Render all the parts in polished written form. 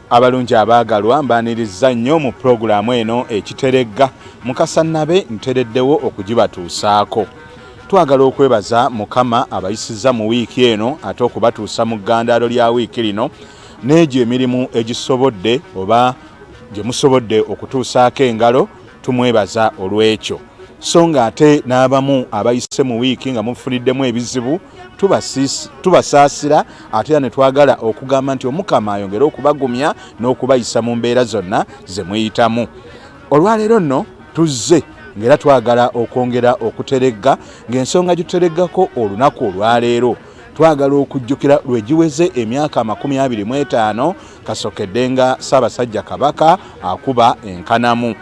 Abalungi abaagalwa mbaniriza nnyo mu pulogulaamu eno ekiteregga Mukasa Nabe ntereddewo okugibatuusaako. Twagala okwebaza Mukama abayisiza mu wiiki eno ate okubatuusa mu ggandaalo lya wiiki lino n'egyo emirimu egisobodde oba gye musobodde okutuusaako engalo tumwebaza olw'ekyo. So nga ate n'abamu abayise mu wiiki nga mufuniddemu ebizibu tubasaasira ate era ne twagala okugamba nti Omukama ayongere okubagumya n'okubayisa mu mbeera zonna ze muyitamu. Olwaleero nno tuzze ng'era twagala okwongera okuteregga ng'ensonga gitutereggako olunaku olwaleero twagala okujjukira lwe giweze emyaka 25 kasokedde nga Ssaabasajja Kabaka akuba enkanamu.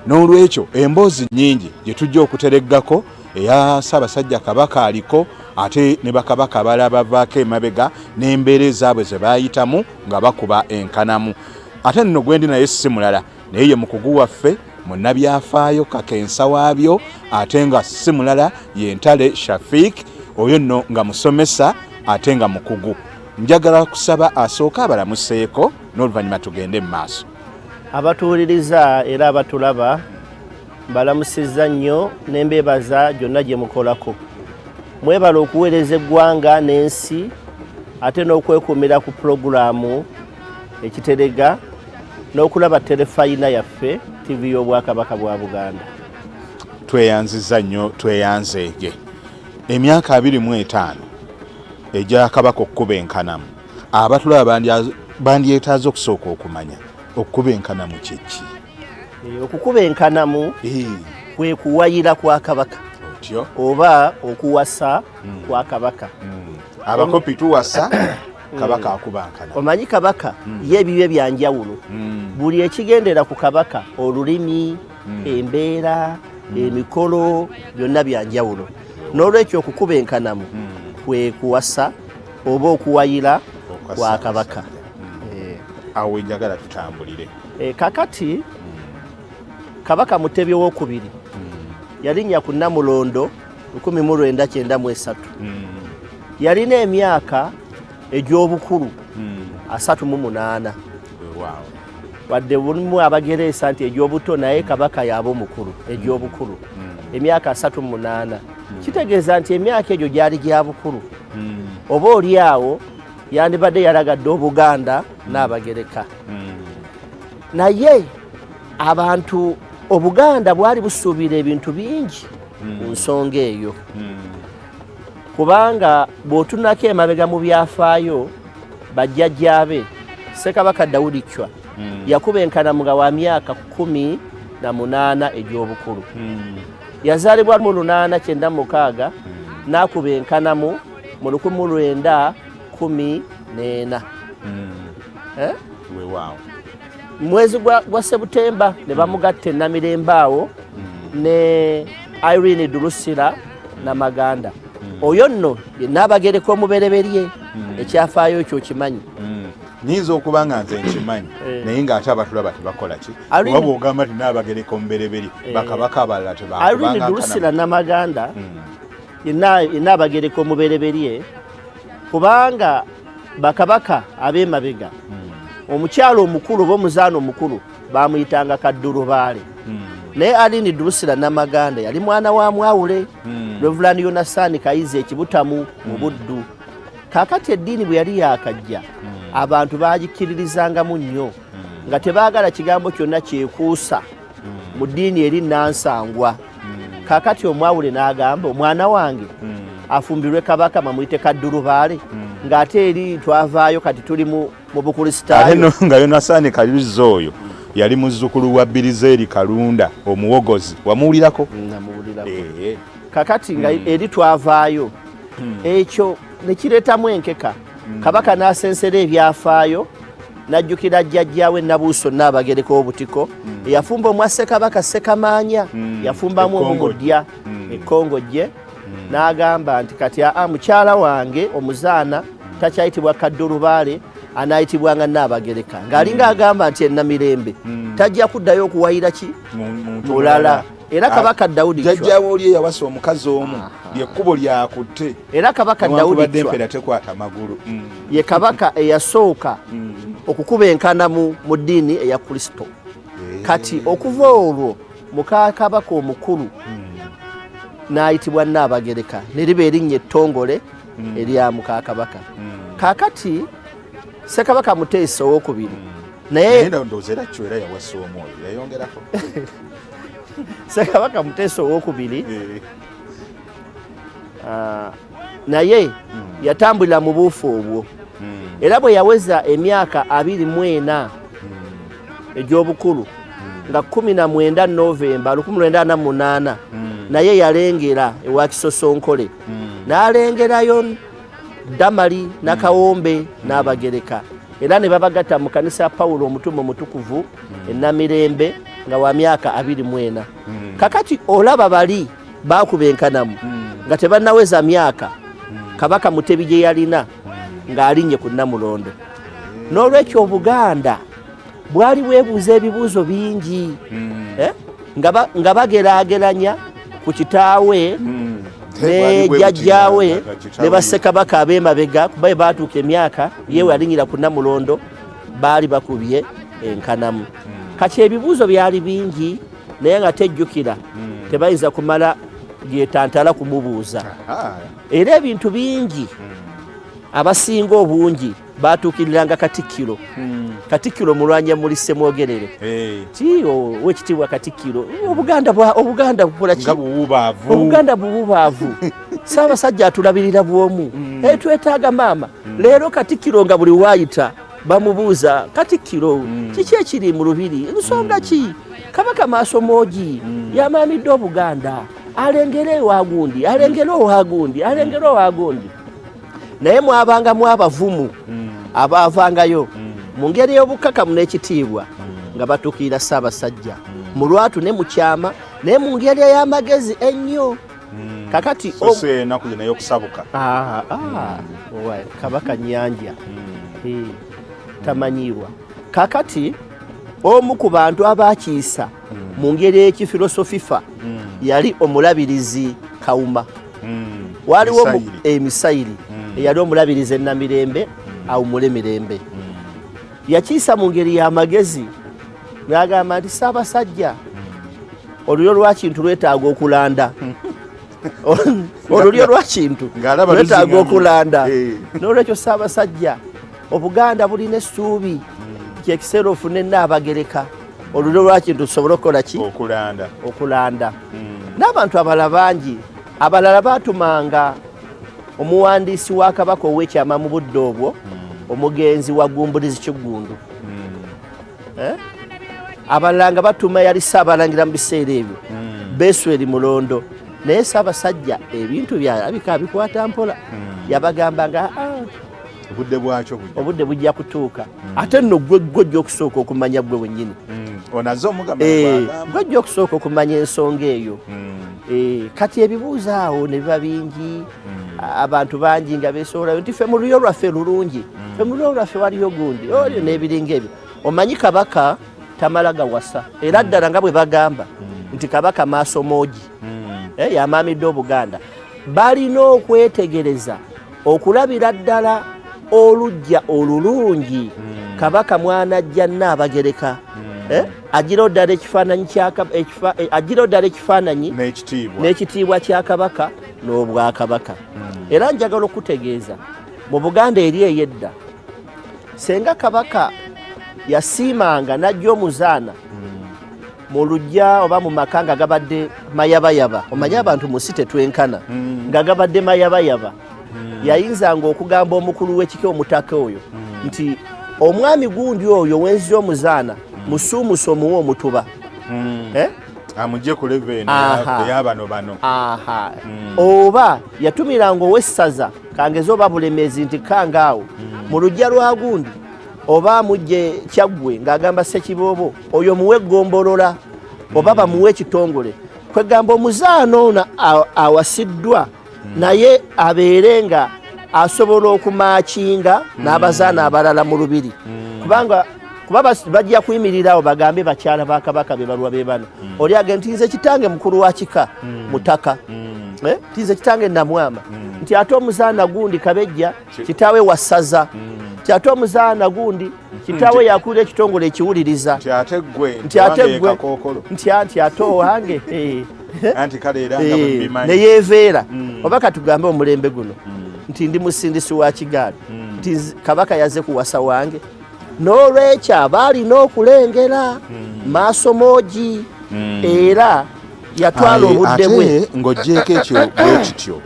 N'olwekyo emboozi nnyingi gye tujja okutereggako eya Ssaabasajja Kabaka aliko ate ne bakabaka abalala bavaako emabega n'embeera ezaabwe ze baayitamu nga bakuba enkanamu. Ate nno gwendi naye si mulala naye ye mukugu waffe munnabyafaayo kakensa waabyo ate nga si mulala ye Ntale Shafiik, oyo nno nga musomesa ate nga mukugu. Njagala kusaba asooka abalamuseeko n'oluvannyuma tugende mu maaso. Abatuwuliriza era abatulaba mbalamusizza nnyo n'embeebaza gyonna gye mukolako. Mwebala okuweereza eggwanga n'ensi ate n'okwekuumira ku pulogulaamu ekiterega n'okulaba terefayina yaffe TV y'Obwakabaka bwa Buganda. Tweyanziza nnyo tweyanzeege. Emyaka 25 egya Kabaka okkuba enkanamu. Abatulaba bandyetaaze okusooka okumanya okukuba enkanamu kyeki. Okukuba enkanamu kwe kuwayira kwa Kabaka oba okuwasa kwa Kabaka. Abakopi tuwasa Kabaka akuba enkanamu. Omanyi Kabaka ye ebibe byanjawulo. Buli ekigendera ku Kabaka olulimi, embeera, emikolo byonna byanjawulo. N'olwekyo okukuba enkanamu kwe kuwasa oba okuwayira kwa Kabaka. Awo njagala tutambulire. Kakati Kabaka Mutebi II yalinnya ku Namulondo 1993. Yalina emyaka egy'obukulu 38. Wadde bulimu abagereesa nti egy'obuto naye Kabaka yaba omukulu egy'obukulu emyaka 38. Kitegeeza nti emyaka egyo gyali gya bukulu. Oba oli awo yandibadde yalagadde Obuganda n'Abagereka. Naye abantu Obuganda bwali busuubira ebintu bingi ku nsonga eyo. Kubanga bw'otunako emabega mu byafaayo bajjajjaabe Ssekabaka Daudi Chwa yakuba enkanamu nga wa myaka 18 egy'obukulu. Yazaalibwa mu 1896 n'akuba enkanamu mu 1914. Mwezi gwa Sebutemba ne bamugatta e Namirembe awo ne Irene Drusilla Namaganda. Oyo nno ye Nnaabagereka omubereberye ekyafaayo ekyo kimanyi. Nyinza okuba nga nze nkimanyi naye ng'ate abatulaba tebakola ki oba bw'ogamba ti Nnaabagereka omubereberye bakabaka abalala tebakubanga. Irene Drusilla Namaganda ye Nnaabagereka omubereberye kubanga bakabaka ab'emabega omukyalo omukulu oba omuzaana omukulu bamuyitanga Kaddulubaale. Naye Irene Drusilla Namaganda yali mwana wa mwawule Reverend Yonasaani Kayizi Ekibutamu mu Buddu. Kaakati eddiini bwe yali yakajja abantu baagikiririzangamu nnyo nga tebaagala kigambo kyonna kyekuusa mu ddiini eri Nansangwa. Kaakati omwawule n'agamba omwana wange afumbirwe Kabaka mamuyite Kaddulubaale ng'ate eri twavaayo kati tuli mu Bukristaayo. Ate nga Yonasaani Kayizi oyo yali muzzukulu wa Bilizeeri Kalunda omuwogozi. Wamuwulirako? Namuwulirako. Kakati nga eri twavaayo ekyo ne kireetamu enkeka. Kabaka n'asensera ebyafaayo n'ajjukira jjajjaawe Nabuuso Nnaabagereka Obutiko eyafumba omwa Ssekabaka Ssekamaanya yafumbamu omumudya ekkongojje n'agamba nti kati mukyala wange omuzaana takyayitibwa Kaddulubaale anaayitibwanga Nnaabagereka ng'alinga agamba nti Namirembe tajja kuddayo okuwayira ki mulala. Era Kabaka Daudi Chwa jjajjaawe oli yawasa omukazi omu lyekkubo lyakutte era Kabaka Daudi Chwa tekwata magulu ye Kabaka eyasooka okukubenkana mu ddiini eya Kristo. Kati okuva olwo muka Kabaka omukulu n'ayitibwa Nnaabagereka ne liba erinnya ettongole erya muka Kabaka. Kaakati Ssekabaka Muteesa II naye ndowooza Chwera yawasa omwoyo yayongerako. Ssekabaka Muteesa II naye yatambulira mu buufu obwo era bwe yaweza emyaka 24 egy'obukulu nga 19 Novemba 1948 naye yalengera ewa Kisosonkole n'alengerayo Damali Nakawombe n'Abagereka era ne babagatta mu kanisa Pawulo Omutume Omutukuvu e Namirembe nga wa myaka 24. Kakati olaba bali bakubenkanamu nga tebannaweza myaka Kabaka Mutebi gye yalina ng'alinnye ku Namulondo. N'olwekyo Obuganda bwali bwebuuza ebibuuzo bingi nga bageraageranya ku kitaawe ne jjajjaawe ne Bassekabaka ab'emabega kuba bwe baatuuka emyaka yewe alinnyira ku Namulondo baali bakubye enkanamu. Kati ebibuuzo byali bingi naye nga tejjukira tebayinza kumala byetantala kumubuuza. Era ebintu bingi abasinga obungi baatuukiriranga Katikkiro. Katikkiro mulwanya muli Ssemwogerere ti owekitiibwa Katikkiro. Obuganda bukola ki? Obuganda bubuubaavu. Ssaabasajja atulabirira bwomu. Twetaaga maama. Leero Katikkiro nga buli waayita bamubuuza Katikkiro kiki ekiri mu lubiri? Nsonga ki? Kabaka Maasomoogi yamaamidde Obuganda alengere wagundi alengere wagundi. Naye mwabangamu abavumu abaavangayo mu ngeri y'obukakamu n'ekitiibwa nga batuukirira Ssaabasajja mu lwatu ne mu kyama naye mu ngeri ey'amagezi ennyo. Kakati enaku zino y'okusabuka Kabaka Nyanja tamanyiirwa. Kakati omu ku bantu abaakiisa mu ngeri y'ekifilosofifa yali omulabirizi Kawuma. Waliwo Emisayiri eyali omulabirizi e Namirembe awumule Mirembe. Yakiisa mu ngeri y'amagezi n'agamba nti Ssaabasajja olulyo lwa kintu lwetaaga okulanda. Olulyo lwa kintu lwetaaga okulanda. N'olwekyo Ssaabasajja Obuganda bulina essuubi kyekiseera ofune Nnaabagereka olulyo lwa kintu tusobole okukola ki? Okulanda. N'abantu abalala bangi abalala baatumanga omuwandiisi wa Kabaka ow'ekyama mu budde obwo omugenzi wa Gumbulizi Kiggundu. Abalala nga batuma yali Ssaabalangira mu biseera ebyo Besweri Mulondo. Naye Ssaabasajja ebintu byalabika bikwata mpola. Yabagamba nga obudde bujja kutuuka. Ate nno gwe ojja okusooka okumanya gwe wennyini. Gwe ojja okusooka okumanya ensonga eyo. Kati ebibuuzo awo ne biba bingi. Abantu bangi nga beesoolayo nti ffe mu lulyo lwaffe lulungi, ffe mu lulyo lwaffe waliyo gundi olyo n'ebiringa ebyo. Omanyi Kabaka tamala gawasa era ddala nga bwe bagamba nti Kabaka Maasomoogi yamaamidde Obuganda. Balina okwetegereza okulabira ddala oluggya olulungi Kabaka mwanajja Nnaabagereka agira ddala ekifaananyi n'ekitiibwa kya Kabaka n'Obwakabaka. Era njagala okutegeeza mu Buganda eri ey'edda senga Kabaka yasiimanga n'ajja omuzaana mu luggya oba mu maka nga gabadde mayabayaba. Omanyi abantu mu nsi tetwenkana nga gabadde mayabayaba. Yayinzanga okugamba omukulu w'ekika omutaka oyo nti omwami gundi oyo wenzi omuzaana musuumusa omuwe omutuba amugye ku leveni y'abano. Oba yatumiranga ow'essaza kangeza oba bulemeezi nti kangaawo mu luggya lwa gundi oba amugye Kyaggwe ng'agamba Ssekiboobo oyo muwe eggombolola oba bamuwe ekitongole. Kwegamba omuzaana ono awasiddwa naye abeere nga asobola okumaakinga n'abazaana abalala mu lubiri. Kuba bajja kuyimirirawo bagambe bakyala ba Kabaka be balwa be bano. Oli agenda nti nze kitange mukulu wa kika Mutaka. Nti nze kitange Namwama. Nti ate omuzaana gundi Kabejja kitaawe wa ssaza. nti ate omuzaana gundi kitaawe yakuula ekitongole ekiwuliriza nti ate ggwe nti ate owange anti kale era nga bwebimanyi ne yeeveera oba katugambe omulembe guno nti ndi musindisi wa kigaali nti kabaka yaze kuwasa wange n'olwekyo aba alina okulengera maaso moogi era yatwala obudde bwe ng'oggyeko ekyo bwe kityo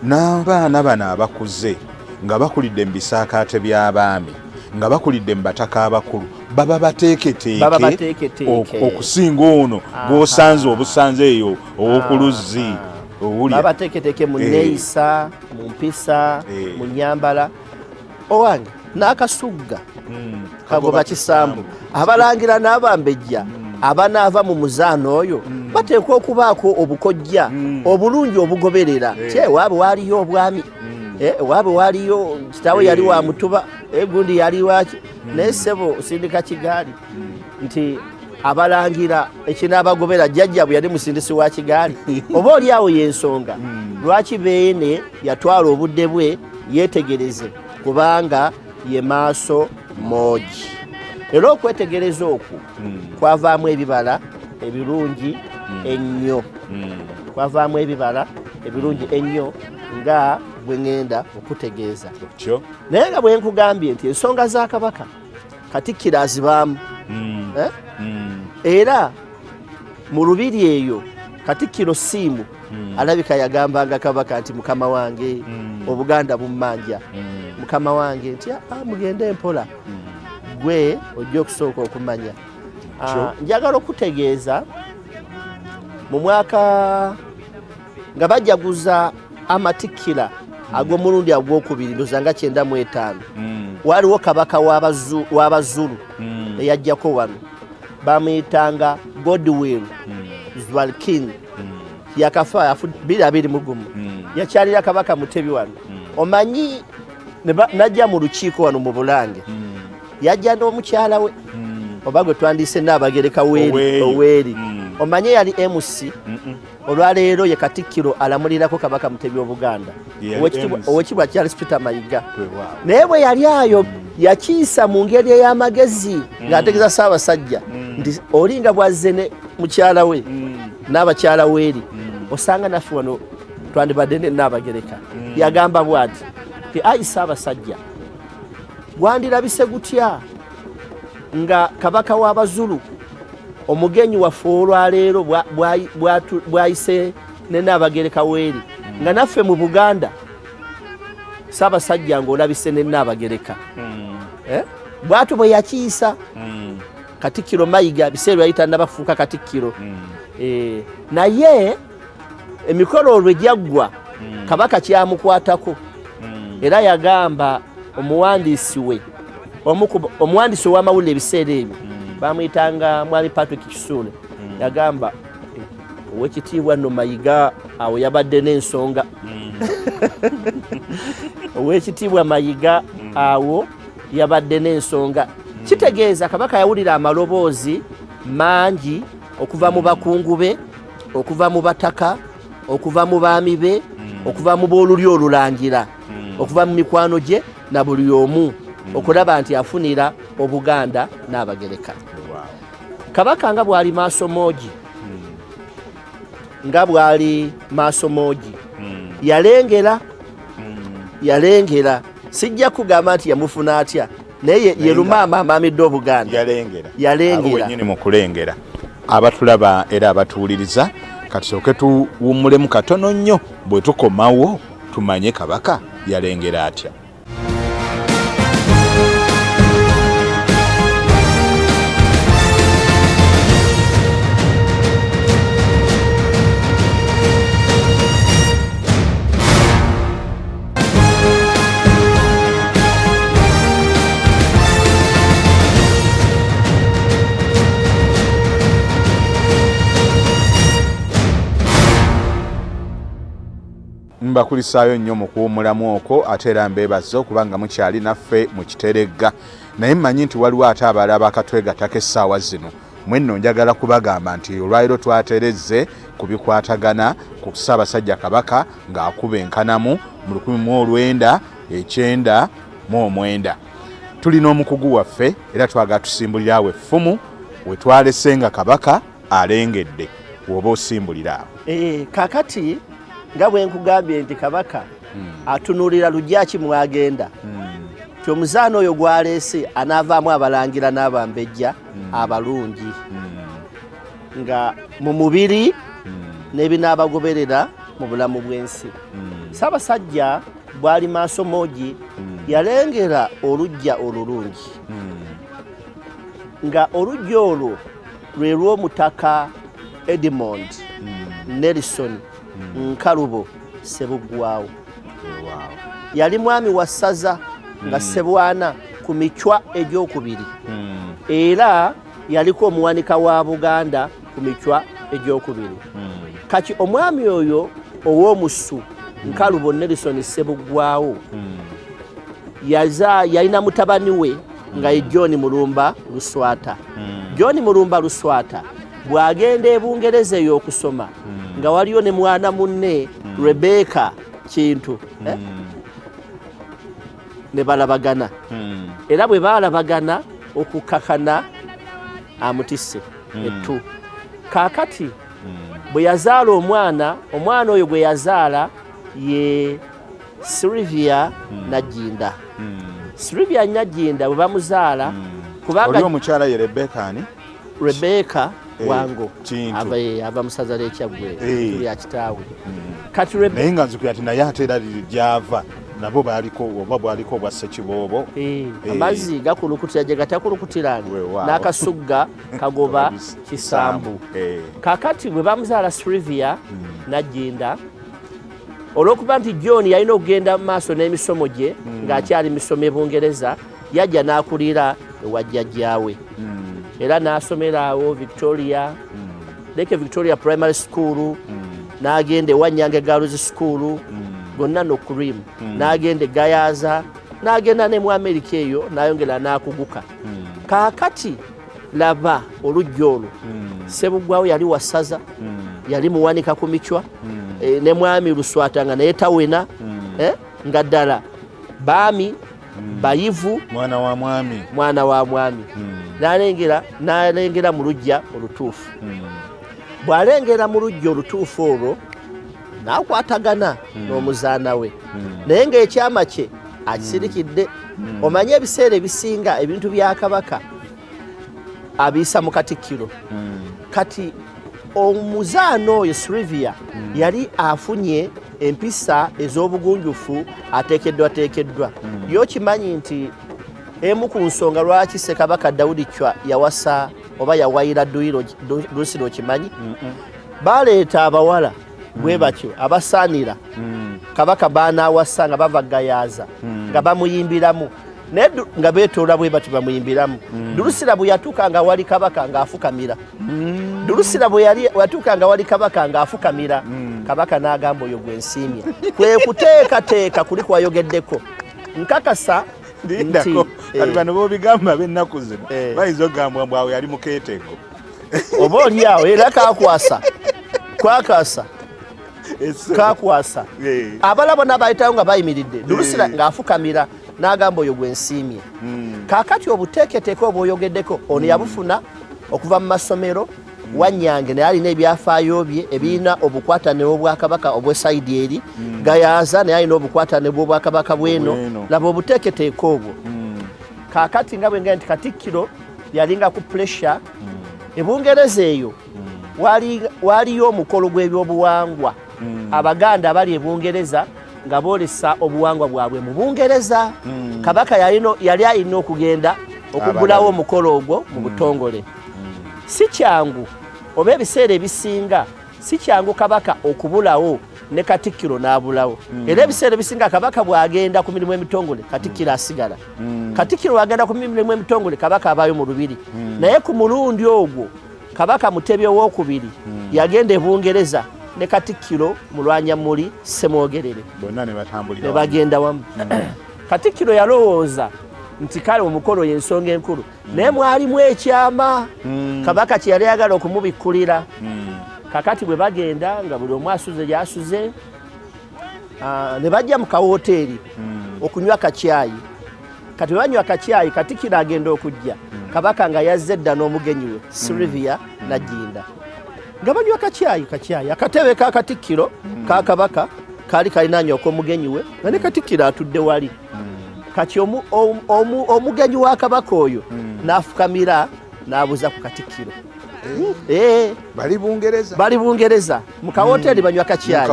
n'abaana bano abakuze nga bakulidde mu bisaakaate by'abaami nga bakulidde mu bataka abakulu baba bateeketeeke okusinga ono gw'osanze obusanze eyo ow'okuluzzi baba bateeketeeke mu nneeyisa mu mpisa mu nnyambala owange n'akasugga kagoba kisambu abalangira n'abambejja abanaava mu muzaano oyo bateekwa okubaako obukojja obulungi obugoberera ti ewaabe waaliyo obwami ewaabe waaliyo kitaawe yali wa mutuba gundi yali waki naye ssebo sindika kigaali nti abalangira ekinaabagobera jjajjabwe yali musindisi wa kigaali oba oli awo y'ensonga lwaki beene yatwala obudde bwe yeetegereze kubanga ye maaso moogi era okwetegereza okwo kwavaamu ebibala ebirungi ennyo kwavaamu ebibala ebirungi ennyo nga bwe ŋŋenda okutegeeza naye nga bwe nkugambye nti ensonga za kabaka Katikkiro azibaamu era mu lubiri eyo Katikkiro Ssiimu alabika yagambanga kabaka nti mukama wange obuganda bummanja mukama wange nti mugende mpola gwe ojja okusooka okumanya njagala okutegeeza mu mwaka nga bajaguza amatikkira ag'omulundi agwokubiri ndoza nga 95 waliwo kabaka w'Abazulu eyajjako wano bamuyitanga Godwill Zwelithini yakafa 2021 yakyalira kabaka Mutebi wano omanyi najja mu lukiiko wano mu Bulange yajja n'omukyala we oba gwe twandise Nnaabagereka Oweri omanye yali MC olwaleero ye Katikkiro alamulirako kabaka Mutebi w'Obuganda owekibwa Charles Peter Mayiga naye bwe yali ayo yakiisa mu ngeri ey'amagezi ng'ategeeza Ssaabasajja nti olinga bwazze ne mukyala we n'abakyala weeri osanga naffe wano twandibadde ne Nnaabagereka yagamba bw'ati ti ayi Ssaabasajja gwandirabise gutya nga kabaka w'Abazulu omugenyi waffe olwaleero bwayise ne Nnaabagereka weeri nga naffe mu Buganda Ssaabasajja ng'olabise ne Nnaabagereka bw'atyo bwe yakiisa Katikkiro Mayiga biseera yayita nabafuuka Katikkiro naye emikolo olwe gyaggwa kabaka kyamukwatako era yagamba omuwandiisi we omuwandiisi ow'amawulire ebiseera ebyo bamuyitanga Mwami Patrick Kisuule yagamba owekitiibwa nno Mayiga awo yabadde n'ensonga owekitiibwa Mayiga awo yabadde n'ensonga kitegeeza kabaka yawulira amaloboozi mangi okuva mu bakungu be okuva mu bataka okuva mu baami be okuva mu booluli olulangira okuva mu mikwano gye na buli omu okulaba nti afunira Obuganda Nnaabagereka kabaka nga bw'ali maaso moogi nga bw'ali maaso moogi yalengera sijja kugamba nti yamufuna atya naye ye lumaama amaamidde Obuganda yalengera nyini mu kulengera abatulaba era abatuwuliriza katusooke tuwummulemu katono nnyo bwe tukomawo tumanye kabaka yalengera atya. Mbakulisaayo nnyo mu kuwummulamu okwo ate era mbeebaza okuba nga mukyali naffe mu Kiteregga naye mmanyi nti waliwo ate abalala abakatwegatako essaawa zino mwenno njagala kubagamba nti olwaliro twaterezze ku bikwatagana ku Ssaabasajja Kabaka ng'akuba enkanamu mu 1999 tulina omukugu waffe era twagala tusimbulira awo effumu we twalese nga kabaka alengedde woba osimbulira awo. Kakati nga bwe nkugambye nti kabaka atunuulira lujjaki mwagenda ti omuzaana oyo gwaleese anaavaamu abalangira n'abambejja abalungi nga mu mubiri n'ebinaabagoberera mu bulamu bw'ensi. Ssaabasajja bw'ali maaso moogi yalengera olujja olulungi nga olujja olwo lwe lw'omutaka Edmond Nelson Nkalubo Ssebuggwawo. Yali mwami wa ssaza nga Ssebwana ku Micwa egy'okubiri era yaliko omuwanika wa Buganda ku Micwa egy'okubiri. Kati omwami oyo ow'omusu Nkalubo Nelson Ssebuggwawo yalina mutabani we nga ye John Mulumba Luswata. John Mulumba Luswata bw'agenda e Bungereza eyo okusoma nga waliyo ne mwana munne Rebecca Kintu ne balabagana era bwe baalabagana okukakana amutisse ettu. Kaakati bwe yazaala omwana oyo gwe yazaala ye Sylvia Najinda. Sylvia Najinda bwe bamuzaala kubanga omukyala ye Rebecca Wango ava musaza l'ekyaggwe tuli akitaawe. Kati naye nga nzikira ati naye ate era gyava nabo baaliko oba bwaliko obwa Ssekiboobo amazzi gakulukutira gye gatakulukutiranga n'akasugga kagoba kisambu. Kaakati bwe bamuzaala Sylvia Najinda olw'okuba nti John yalina okugenda mu maaso n'emisomo gye ng'akyali misomo e Bungereza yajja n'akulira ewa jjajjaawe era n'asomera awo Victoria Victoria Primary School n'agenda ewa Nyange Girls School gonna n'okurimu n'agenda e Gayaza n'agenda ne mu Amerika eyo n'ayongera n'akuguka. Kaakati laba olujja olwo Ssebuggwawo yali wa ssaza yali muwanika ku Micwa ne mwami Luswata nga naye tawena nga ddala baami bayivu mwana wa mwami n'alengera mu lujja olutuufu. Bw'alengera mu lujja olutuufu olwo n'akwatagana n'omuzaana we naye ng'ekyama kye akisirikidde. Omanye ebiseera ebisinga ebintu bya kabaka abiyisa mu Katikkiro. Kati omuzaana oyo Sylvia yali afunye empisa ez'obugunjufu ateekeddwa. Y'okimanyi nti emu ku nsonga lwaki Ssekabaka Daudi Chwa yawasa oba yawayira Luusi l'okimanyi baleeta abawala bwe batyo abasaanira kabaka baanaawasa nga bava Gayaza nga bamuyimbiramu naye nga beetoola bwe batyo bamuyimbiramu. Dulusira bwe yatuuka nga wali kabaka ng'afukamira. Dulusira bwe yatuuka nga wali kabaka ng'afukamira. Kabaka n'agamba oyo gwe nsiimye. Kwe kuteekateeka kuli kwayogeddeko. Nkakasa nti bano b'obigamba ab'ennaku zino bayinza okugamba mbw awo yali mukeetego oba oli awo era kwakasa kakwasa abalabo n'abayitawo nga bayimiridde Dulusira ng'afukamira n'agamba oyo gwe nsiimye. Kaakati obuteeketeeke obwoyogeddeko ono yabufuna okuva mu masomero Wanyange naye alina ebyafaayo bye ebirina obukwatane bw'Obwakabaka obw'esayidi eri Gayaza naye alina obukwatane bw'Obwakabaka bw'eno laba obuteeketeeke obwo. Kaakati nga bwe nga nti Katikkiro yalinga ku pressure e Bungereza eyo waliyo omukolo gw'ebyobuwangwa Abaganda abali e Bungereza nga boolesa obuwangwa bwabwe mu Bungereza. Kabaka yali alina okugenda okugulawo omukolo ogwo mu butongole. Si kyangu oba ebiseera ebisinga si kyangu kabaka okubulawo ne Katikkiro n'abulawo. Era ebiseera ebisinga kabaka bw'agenda ku mirimu emitongole Katikkiro asigala. Katikkiro bw'agenda ku mirimu emitongole kabaka abaayo mu lubiri. Naye ku mulundi ogwo kabaka Mutebi owookubiri yagenda e Bungereza ne Katikkiro Mulwanyamuli Ssemwogerere bonna ne bagenda wamu. Katikkiro yalowooza nti kale omukolo y'ensonga enkulu naye mwalimu ekyama kabaka kye yali ayagala okumubikkulira. Kakati bwe bagenda nga buli omu asuze gy'asuze ne bajja mu kawoteeri okunywa kakyayi kati banywa akacyayi Katikkiro agenda okujja Kabaka nga yazze edda n'omugenyi we Sylvia Nagginda nga banywa akacyayi akatebe ka Katikkiro ka Kabaka kaali kalinaanya okw'omugenyi we nga ne Katikkiro atudde wali kati omugenyi wa Kabaka oyo n'afukamira n'abuuza ku Katikkiro bali Bungereza mu kawoteeri banywa akacyayi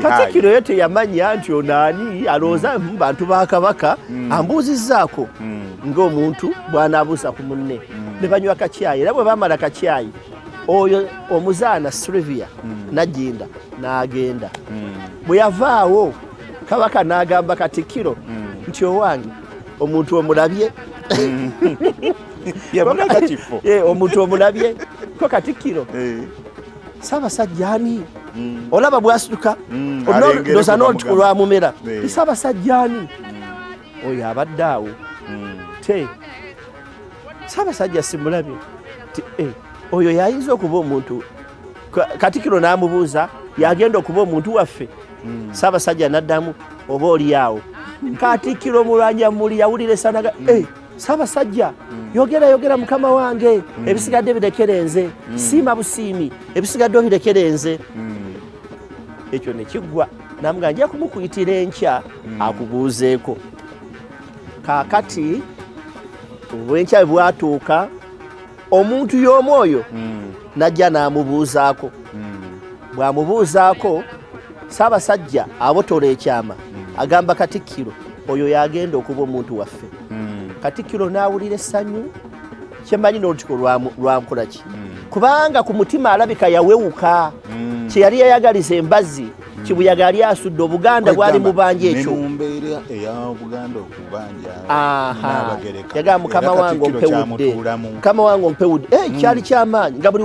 Katikkiro ye teyamanya nti onaani alowooza bantu ba Kabaka ambuuzizzaako ng'omuntu bw'anaabuusa ku munne ne banywa akacyayi era bwe baamala akacyayi oyo omuzaana Sylvia Nagginda n'agenda bwe yavaawo Kabaka n'agamba Katikkiro nti owange omuntu omulabye omuntu omulabye ko Katikkiro Ssaabasajja ani olaba bw'asituka ndoza n'olutuku lwamumera Ssaabasajja ani oyo abadde awo te Ssaabasajja simulabye oyo yayinza okuba omuntu Katikkiro n'amubuuza yagenda okuba omuntu waffe Ssaabasajja n'addamu oba oli awo Katikkiro mulwanya muli yawulira esanaga Ssaabasajja yogera mukama wange ebisigadde birekere nze siima busiimi ebisigadde birekere nze ekyo ne kiggwa namugamba nja kumukuyitira enkya akubuuzeeko kaakati obwenkya bwatuuka omuntu y'omwoyo najja n'amubuuzaako bw'amubuuzaako Ssaabasajja abotola ekyama agamba Katikkiro oyo yagenda okuba omuntu waffe Katikkiro n'awulira essanyu kyemanyi n'olutuko lwankola ki kubanga ku mutima alabika yawewuka kye yali yayagaliza embazzi kibuyaga yali asudde Obuganda bwali mu banja ekyo yagamba mukama wange ompewudde kyali kyamaanyi nga buli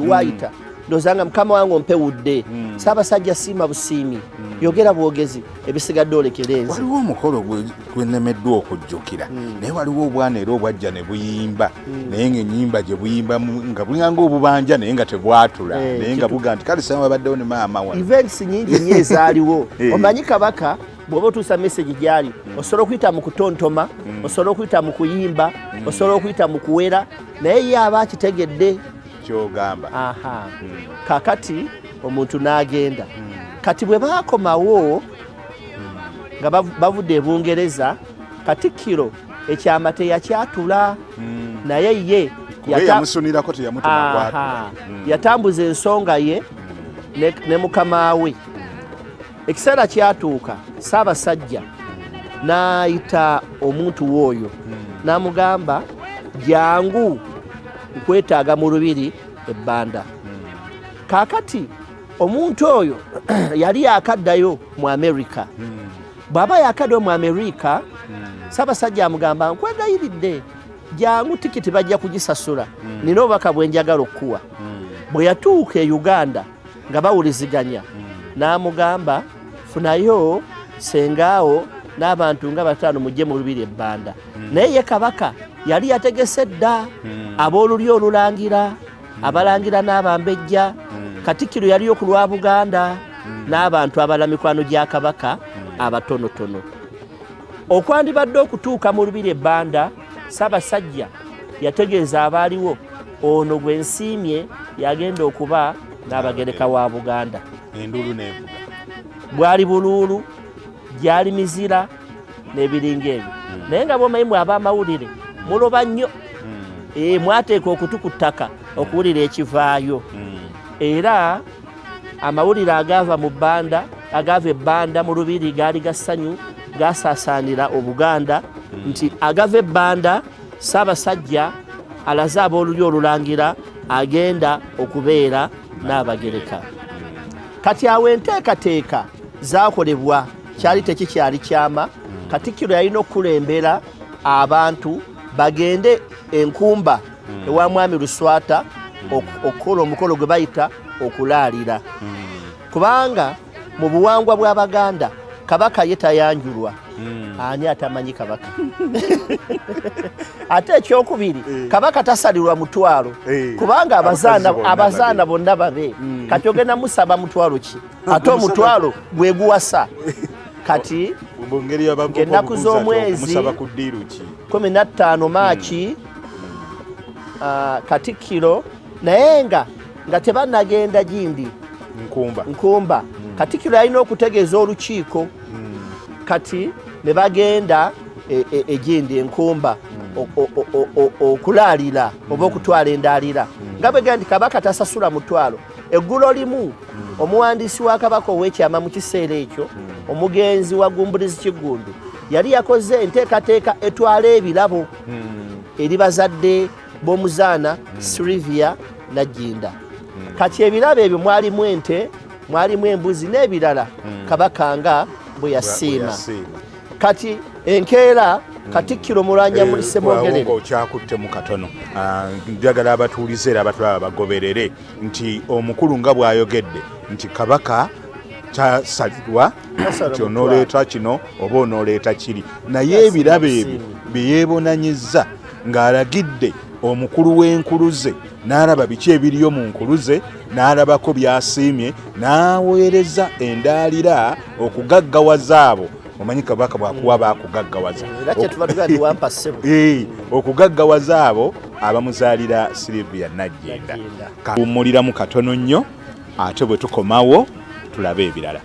waayita ndozanga mukama wange ompewudde Ssaabasajja siima busiimi yogera bwogezi ebisigadde olekere nze waliwo omukolo gwenemeddwa okujjukira naye waliwo obwana era obwajja ne buyimba naye ng'ennyimba gye buyimba nga bulinganga obubanja naye nga tebwatula naye nga buga nti kale sama babaddewo ne maama wa events nyingi nnyo ezaaliwo omanyi Kabaka bw'oba otuusa message gyali osobola okuyita mu kutontoma osobola okuyita mu kuyimba osobola okuyita mu kuwera naye ye aba akitegedde kyogamba kakati omuntu n'agenda kati bwe baakomawo nga bavudde e Bungereza Katikkiro ekyama teyakyatula naye ye yamusunirako teyamutuma yatambuza ensonga ye ne mukama we ekiseera kyatuuka Ssaabasajja n'ayita omuntu w'oyo n'amugamba jangu nkwetaaga mu lubiri ebbanda kaakati omuntu oyo yali yakaddayo mu America bw'aba yakaddayo mu America Ssaabasajja amugamba nkwegayiridde jangu tikiti bajja kugisasula nina obubaka bwe njagala okuwa bwe yatuuka e Uganda nga bawuliziganya n'amugamba funayo sengaawo n'abantu nga 5 mujje mu lubiri ebbanda naye ye Kabaka yali yategese dda ab'oluli olulangira abalangira n'abambejja Katikkiro yali ku lwa Buganda n'abantu abala mikwano gya Kabaka abatonotono okwandibadde okutuuka mu lubiri ebbanda Ssaabasajja yategeeza abaaliwo ono gwe nsiimye yagenda okuba n'abagereka wa Buganda endulu nevuga bwali buluulu gyali mizira n'ebiringa ebyo naye nga bwomanyi ab'amawulire muloba nnyo mwateeka okutu ku ttaka okuwulira ekivaayo era amawulire agaava ebbanda mu lubiri gaali gassanyu gasaasaanira Obuganda nti agava ebbanda Ssaabasajja alaze ab'oluli olulangira agenda okubeera n'abagereka kati awo enteekateeka zaakolebwa kyali tekikyali kyama Katikkiro yalina okukulembera abantu bagende enkumba ewa mwami Luswata okukola omukolo gwe bayita okulaalira kubanga mu buwangwa bw'Abaganda Kabaka ye tayanjulwa ani atamanyi Kabaka ate ekyokubiri Kabaka tasalirwa mutwalo kubanga abazaana bonna babe kati ogenda musaba mutwalo ki ate omutwalo gwe guwasa kati ngeri y'abavuko ng'ennaku z'omwezi omusaba ku ddiiru ki 15 Maachi Katikkiro naye nga tebannagenda gindi Nkumba Katikkiro yalina okutegeeza olukiiko kati ne bagenda egindi Enkumba okulaalira oba okutwala endaalira nga bwe gandi Kabaka tasasula mutwalo eggulo limu omuwandiisi wa Kabaka ow'ekyama mu kiseera ekyo omugenzi wa Gumbulizi Kigundu yali yakoze enteekateeka etwala ebirabo eri bazadde b'omuzaana Sylvia Nagginda kati ebirabo ebyo mwalimu ente mwalimu embuzi n'ebirala Kabaka nga bwe yasiima kati enkeera Katikkiro Mulwanya muri Ssemwogerere okyakutte mu katono njagala abatuulize era abatulaba bagoberere nti omukulu nga bw'ayogedde nti Kabaka kyasalirwa nti onooleeta kino oba onooleeta kiri naye ebirabo ebyo bye yeebonanyizza ng'alagidde omukulu w'enkuluze n'alaba biki ebiriyo mu nkuluze n'alabako byasiimye n'aweereza endaalira okugaggawaza abo omanyi Kabaka bwakuwa baakugaggawaza okugaggawaza abo abamuzaalira Sylvia Nagginda kawummuliramu katono nnyo ate bwe tukomawo tulabe ebirala